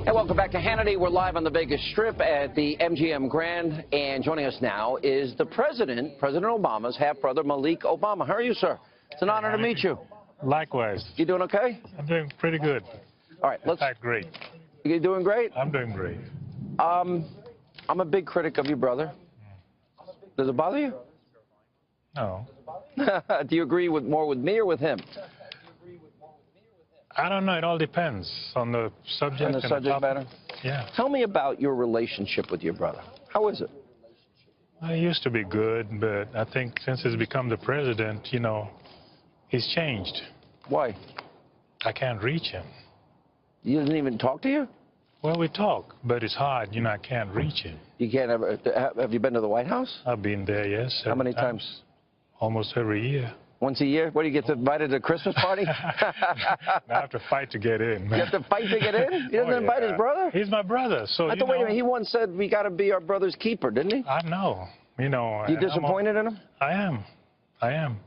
Hey, welcome back to Hannity. We're live on the Vegas Strip at the MGM Grand, and joining us now is the President Obama's half-brother, Malik Obama. How are you, sir? It's an honor to meet you. Likewise. You doing okay? I'm doing pretty good. All right, let's. In fact, great. You doing great? I'm doing great. I'm a big critic of your brother. Does it bother you? No. Do you agree more with me or with him? I don't know. It all depends on the subject. On the subject matter? Yeah. Tell me about your relationship with your brother. How is it? Well, it used to be good, but I think since he's become the president, you know, he's changed. Why? I can't reach him. He doesn't even talk to you? Well, we talk, but it's hard. You know, I can't reach him. You can't ever. Have you been to the White House? I've been there, yes. How many times? Almost every year. Once a year? What, do you get invited to a Christmas party? I have to fight to get in. You have to fight to get in? He doesn't invite his brother? He's my brother, so wait a minute. He once said we got to be our brother's keeper, didn't he? I know. You know. You disappointed in him? I am. I am.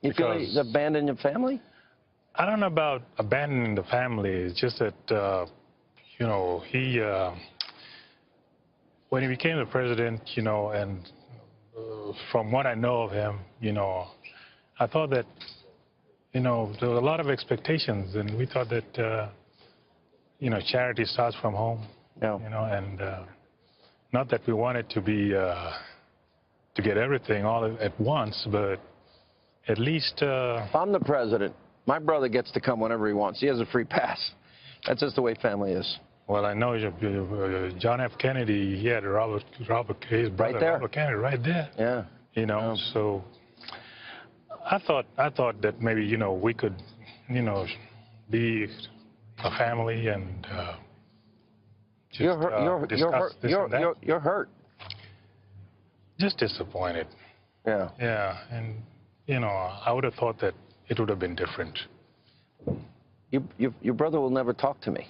You feel he's abandoned your family? I don't know about abandoning the family. It's just that, you know, when he became the president, you know, and from what I know of him, you know, I thought that, you know, there were a lot of expectations, and we thought that, you know, charity starts from home. Yeah. You know, and not that we wanted to be, to get everything all at once, but at least... If I'm the president, my brother gets to come whenever he wants. He has a free pass. That's just the way family is. Well, I know John F. Kennedy, he had his brother, right there. Robert Kennedy, right there. Yeah. You know, so I thought that maybe, you know, we could, you know, be a family and just you're hurt. Just disappointed. Yeah. Yeah, and you know, I would have thought that it would have been different. Your brother will never talk to me.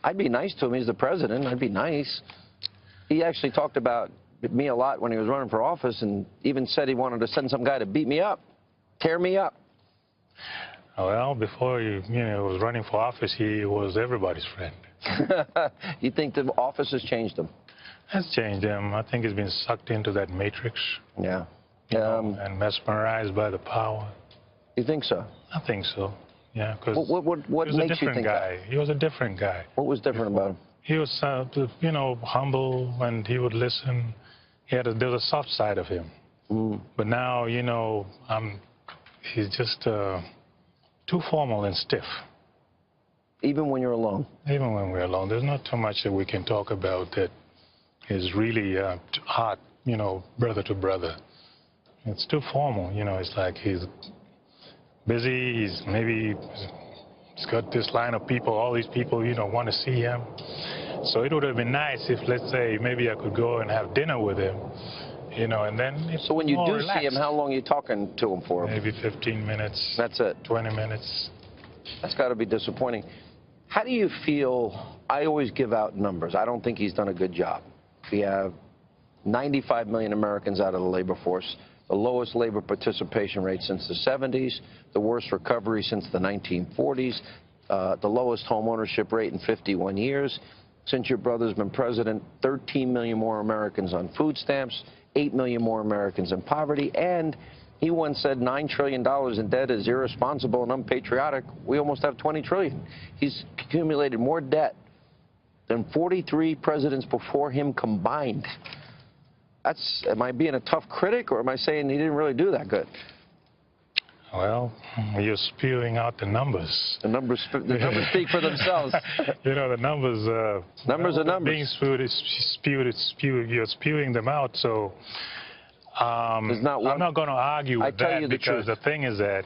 I'd be nice to him. He's the president. I'd be nice. He actually talked about me a lot when he was running for office, and even said he wanted to send some guy to beat me up, tear me up. Well, before he was running for office, he was everybody's friend. You think the office has changed him? Has changed him. I think he's been sucked into that matrix. Yeah. And mesmerized by the power. You think so? I think so. Yeah, because what he was makes a different you think guy. that? He was a different guy. What was different about him? He was, you know, humble, and he would listen. There was a soft side of him. Mm. But now, you know, he's just too formal and stiff. Even when you're alone? Even when we're alone. There's not too much that we can talk about that is really hot, you know, brother to brother. It's too formal, you know. It's like he's busy, he's got this line of people, all these people, you know, want to see him. So it would have been nice if, let's say, maybe I could go and have dinner with him, you know, and then it's So when you do relaxed. see him, how long are you talking to him for? Maybe 15 minutes. That's it? 20 minutes. That's got to be disappointing. How do you feel? I always give out numbers. I don't think he's done a good job. We have 95 million Americans out of the labor force, the lowest labor participation rate since the 70s, the worst recovery since the 1940s, the lowest home ownership rate in 51 years. Since your brother's been president, 13 million more Americans on food stamps, 8 million more Americans in poverty, and he once said $9 trillion in debt is irresponsible and unpatriotic. We almost have 20 trillion. He's accumulated more debt than 43 presidents before him combined. Am I being a tough critic, or am I saying he didn't really do that good? Well, you're spewing out the numbers. The numbers speak for themselves. You know, the numbers... numbers are numbers. Being spewed, you're spewing them out, so... I'm not going to argue with that, because the thing is that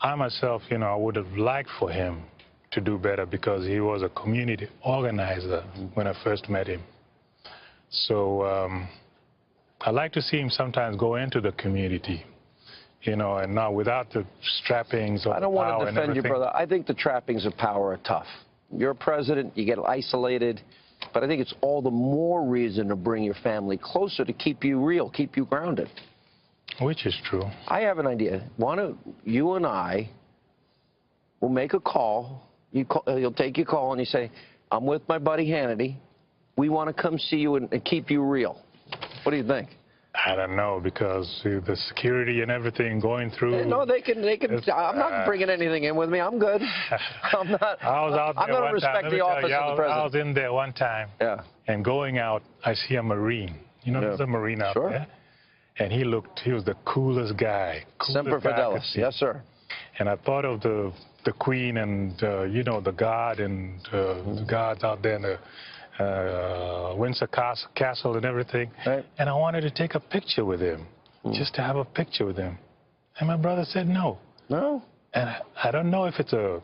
I myself, you know, I would have liked for him to do better, because he was a community organizer when I first met him. So I like to see him sometimes go into the community, you know, and not without the trappings of I don't want to defend you, brother. I think the trappings of power are tough. You're a president, you get isolated, but I think it's all the more reason to bring your family closer, to keep you real, keep you grounded. Which is true. I have an idea. Why don't you and I will make a call. You'll take your call and you say, I'm with my buddy Hannity. We want to come see you and keep you real. What do you think? I don't know, because the security and everything going through. Yeah, no, they can. I'm not bringing anything in with me. I'm good. I'm not. I was out there I'm going to respect the office of the president. I was in there one time. Yeah. And going out, I see a Marine. You know, there's a Marine out there. And he was the coolest guy. Semper Fidelis. Yes, sir. And I thought of the Queen and, you know, the God and the gods out there in the Windsor Castle and everything. Right. And I wanted to take a picture with him, just to have a picture with him. And my brother said no. No? And I don't know if it's a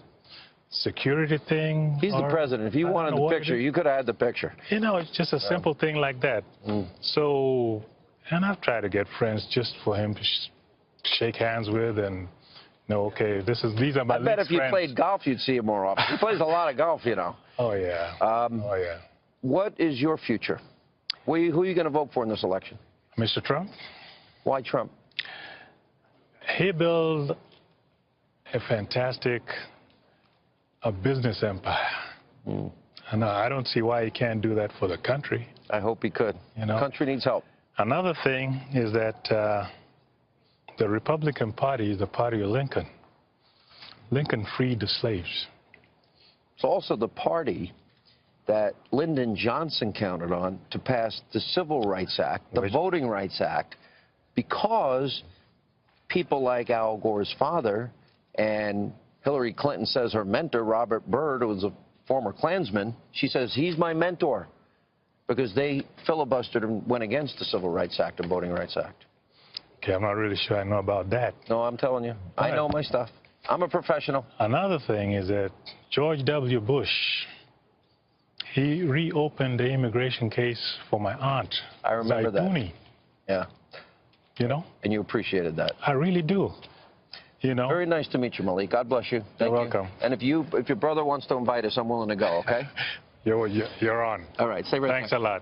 security thing. He's the president. If you wanted the picture, you could have had the picture. You know, it's just a simple thing like that. So, and I've tried to get friends just for him to shake hands with and know, okay, these are my friends. I bet if you played golf, you'd see him more often. He plays a lot of golf, you know. Oh, yeah. What is your future? Who are you going to vote for in this election? Mr. Trump. Why Trump? He built a fantastic business empire. And I don't see why he can't do that for the country. I hope he could. You know? The country needs help. Another thing is that the Republican Party is the party of Lincoln. Lincoln freed the slaves. It's also the party that Lyndon Johnson counted on to pass the Civil Rights Act, the Voting Rights Act, because people like Al Gore's father and Hillary Clinton says her mentor, Robert Byrd, who was a former Klansman, she says, he's my mentor, because they filibustered and went against the Civil Rights Act and Voting Rights Act. Okay, I'm not really sure I know about that. No, I'm telling you. I know my stuff. I'm a professional. Another thing is that George W. Bush, he reopened the immigration case for my aunt. I remember that. Yeah. You know? And you appreciated that. I really do. You know? Very nice to meet you, Malik. God bless you. You're welcome. And if your brother wants to invite us, I'm willing to go, okay? You're on. All right. Stay right there. Thanks a lot.